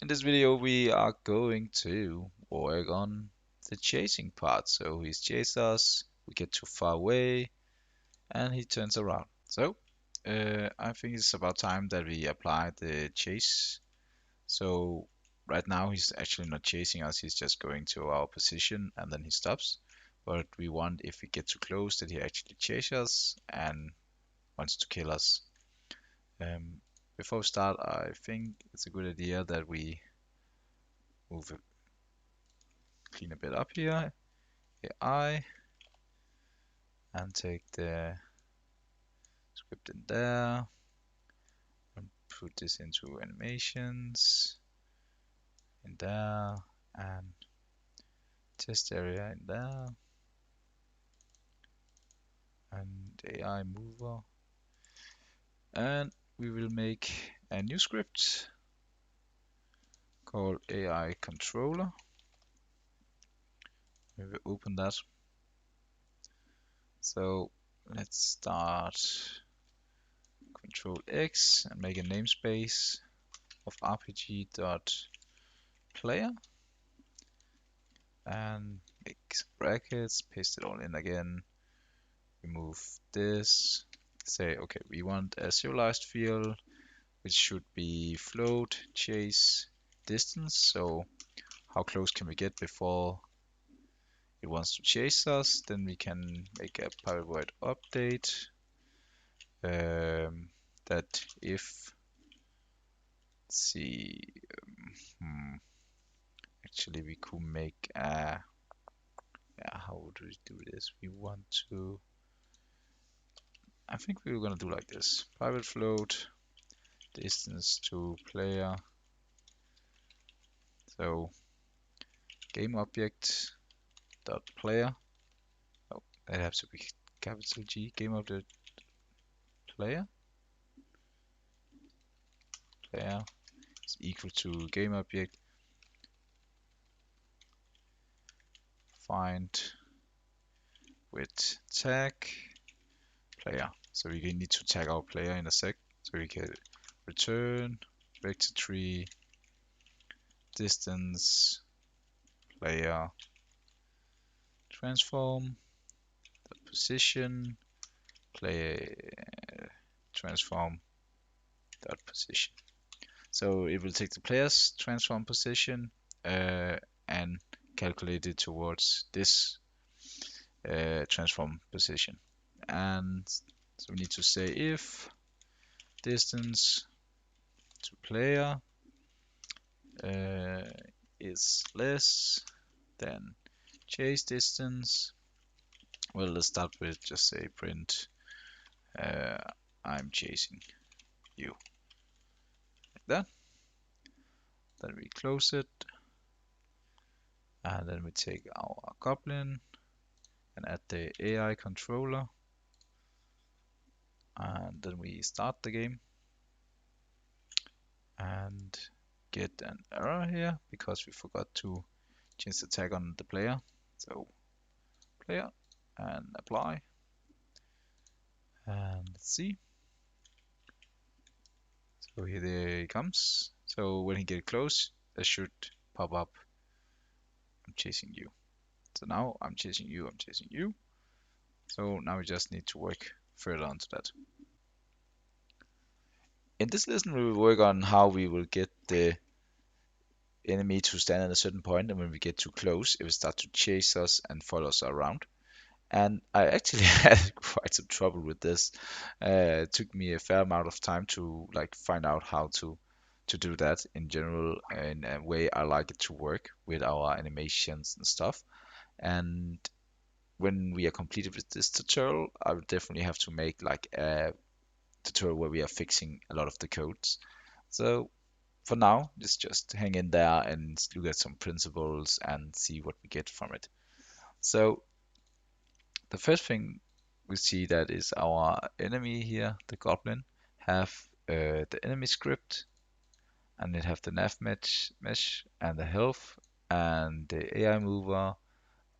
In this video, we are going to work on the chasing part. So he's chased us, we get too far away, and he turns around. So I think it's about time that we apply the chase. So right now he's actually not chasing us, he's just going to our position and then he stops. But we want, if we get too close, that he actually chases us and wants to kill us. Um, Before we start, I think it's a good idea that we move it, clean a bit up here, AI, and take the script in there and put this into animations in there and test area in there and AI mover. And we will make a new script called AI controller. We will open that. So let's start Control X and make a namespace of rpg.player and make some brackets, paste it all in again, remove this, say okay, we want a serialized field which should be float, chase, distance, so how close can we get before it wants to chase us. Then we can make a private void update that if, let's see, actually we could make a, yeah, how would we do this? We want to, I think we were gonna do like this, private float, distance to player, so game object dot player, oh, it has to be capital G, game object player is equal to game object find with tag player. So we need to tag our player in a sec. So we can return vector tree distance player transform position player transform dot position. So it will take the player's transform position and calculate it towards this transform position. And so we need to say if distance to player is less than chase distance. Well, let's start with just say print I'm chasing you, like that. Then we close it, and then we take our goblin and add the AI controller, and then we start the game and get an error here because we forgot to change the tag on the player. So player and apply, and let's see. So here he comes. So when he gets close, that should pop up, I'm chasing you. So now I'm chasing you, I'm chasing you. So now we just need to work further onto that. In this lesson, we will work on how we will get the enemy to stand at a certain point, and when we get too close, it will start to chase us and follow us around. And I actually had quite some trouble with this. It took me a fair amount of time to like find out how to do that in general, in a way I like it to work with our animations and stuff. And when we are completed with this tutorial, I will definitely have to make like a tutorial where we are fixing a lot of the codes. So for now, let's just hang in there and look at some principles and see what we get from it. So the first thing we see that is our enemy here, the goblin, have the enemy script, and it have the nav mesh and the health and the AI mover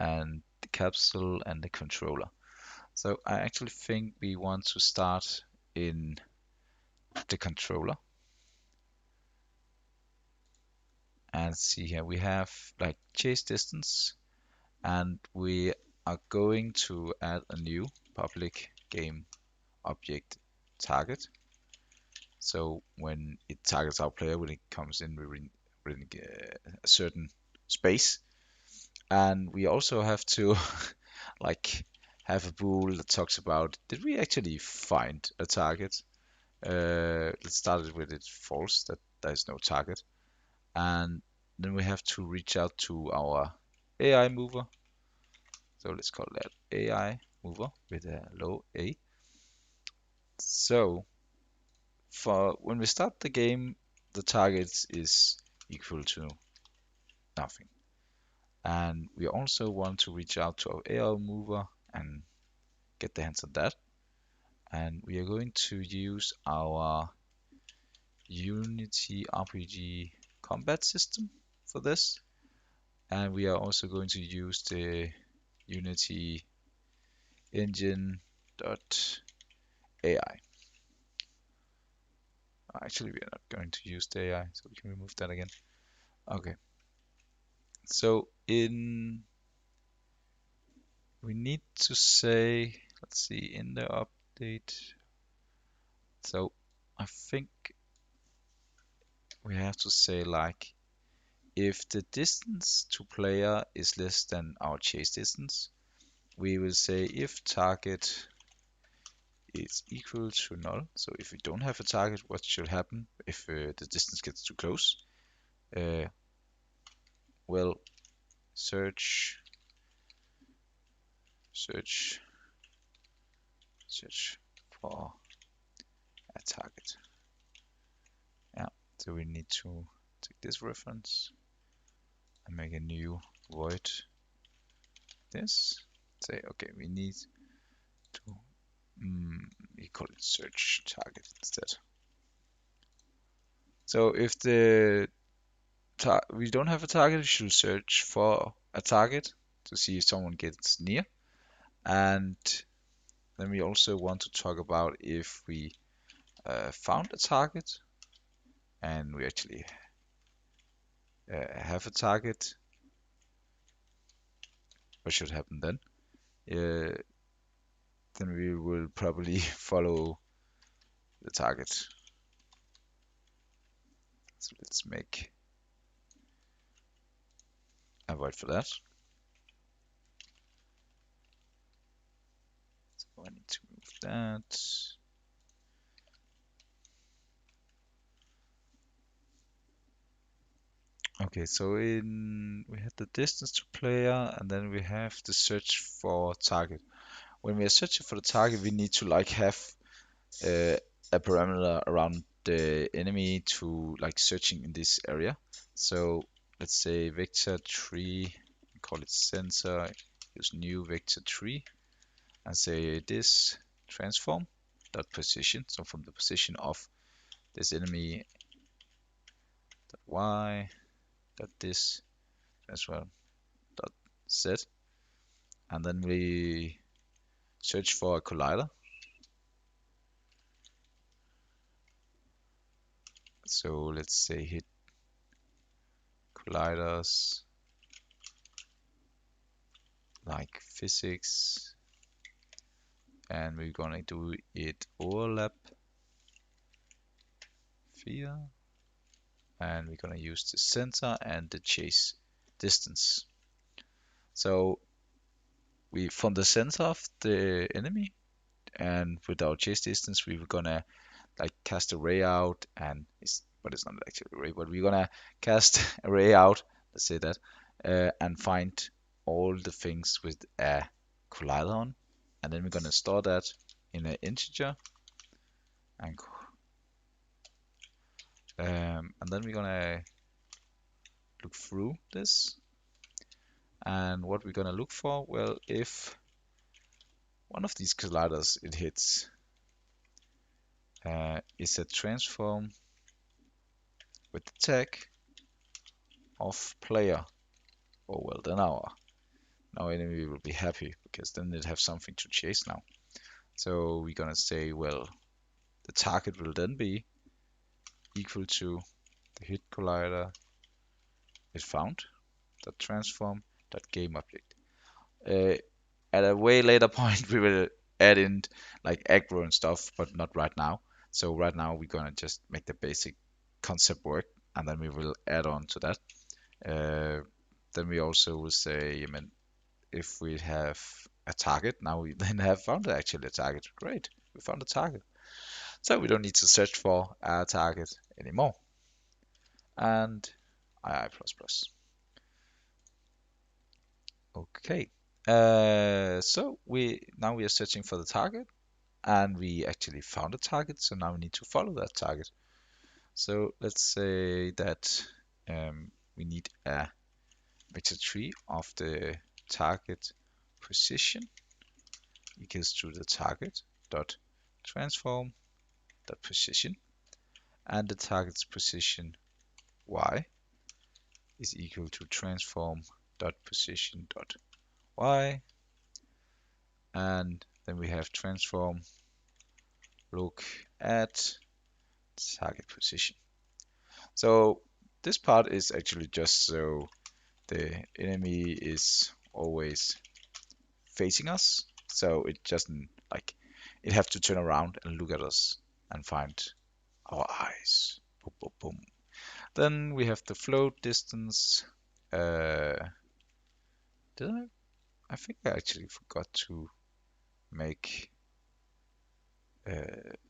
and the capsule and the controller. So I actually think we want to start in the controller. And see here, we have like chase distance, and we are going to add a new public game object target. So when it targets our player, when it comes in within a certain space, and we also have to like have a rule that talks about, did we actually find a target? Let's start it with it false, that there is no target. And then we have to reach out to our AI mover. So let's call that AI mover with a low a. So for when we start the game, the target is equal to nothing. And we also want to reach out to our AI mover and get the hands on that. And we are going to use our Unity RPG combat system for this. And we are also going to use the Unity engine.ai. Actually, we are not going to use the AI, so we can remove that again. Okay. So we need to say, let's see, in the update. So I think we have to say like, if the distance to player is less than our chase distance, we will say if target is equal to null. So if we don't have a target, what should happen if the distance gets too close? Well, search for a target. Yeah, so we need to take this reference and make a new void this. Say, okay, we need to, we call it search target instead. So if we don't have a target, we should search for a target to see if someone gets near. And then we also want to talk about if we found a target and we actually have a target, what should happen then? Then we will probably follow the target. So let's make a void for that. So I need to move that. Okay, so we have the distance to player, and then we have the search for target. When we are searching for the target, we need to like have a parameter around the enemy to like searching in this area. So let's say vector tree, call it sensor, use new vector tree, and say this transform dot position. So from the position of this enemy dot y dot this transform dot z, and then we search for a collider. So let's say hit colliders like physics, and we're gonna do it overlap via, and we're gonna use the center and the chase distance. So we from the center of the enemy and with our chase distance, we were gonna like cast a ray out, and but it's not actually a ray, but we're gonna cast a ray out, let's say that, and find all the things with a collider on, and then we're gonna store that in an integer, and then we're gonna look through this, and what we're gonna look for, well, if one of these colliders it hits is a transform with the tag of player, oh well, then our enemy will be happy because then they'd have something to chase now. So we're gonna say, well, the target will then be equal to the hit collider is found. Dot transform. Dot game object. Uh, at a way later point, we will add in like aggro and stuff, but not right now. So right now we're gonna just make the basic concept work, and then we will add on to that. Uh, then we also will say, I mean, if we have a target, now we then have found actually a target. Great, we found a target. So we don't need to search for a target anymore. And II++. Okay. So we are searching for the target, and we actually found a target. So now we need to follow that target. So let's say that we need a vector tree of the target position equals to the target dot transform dot position, and the target's position y is equal to transform dot position dot y, and then we have transform look at target position. So this part is actually just so the enemy is always facing us, so it doesn't like it have to turn around and look at us and find our eyes. Boom, boom, boom. Then we have the float distance. Did I? I think I actually forgot to make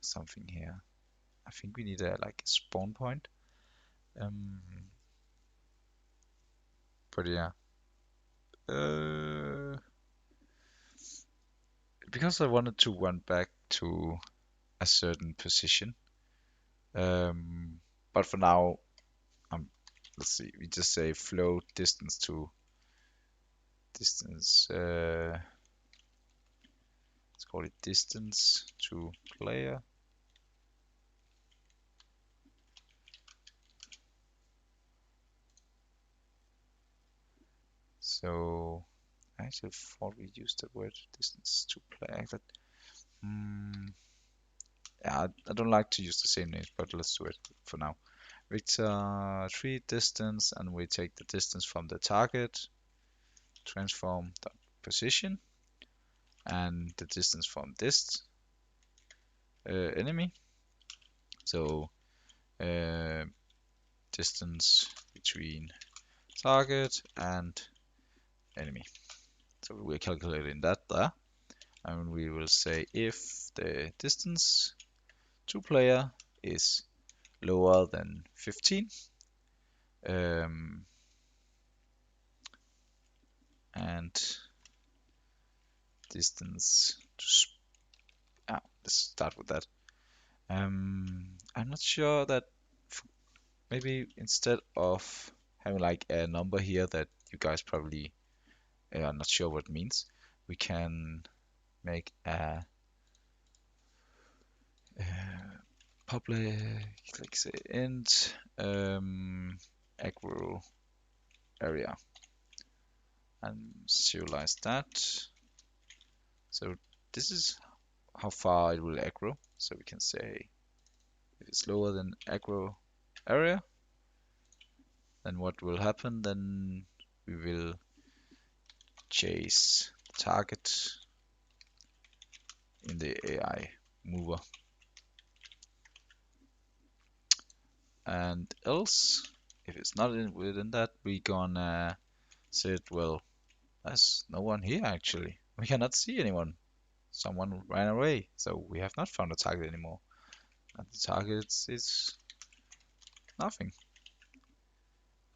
something here. I think we need a like a spawn point. Um, but yeah, because I wanted to run back to a certain position. But for now, let's see. We just say float distance to distance. Let's call it distance to player. So I actually thought we used the word distance to player. Yeah, I don't like to use the same names, but let's do it for now. Vector tree distance, and we take the distance from the target, transform the position, and the distance from this enemy. So distance between target and enemy. So we're calculating that there, and we will say if the distance to player is lower than 15, and distance to let's start with that. I'm not sure that maybe instead of having like a number here that you guys probably are not sure what it means, we can make a public, like say int aggro area and serialize that. So this is how far it will aggro. So we can say if it's lower than aggro area, then what will happen? Then we will chase the target in the AI mover. And else, if it's not within that, we gonna say, well, there's no one here actually. We cannot see anyone. Someone ran away, so we have not found a target anymore. And the target is nothing.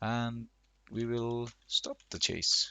And we will stop the chase.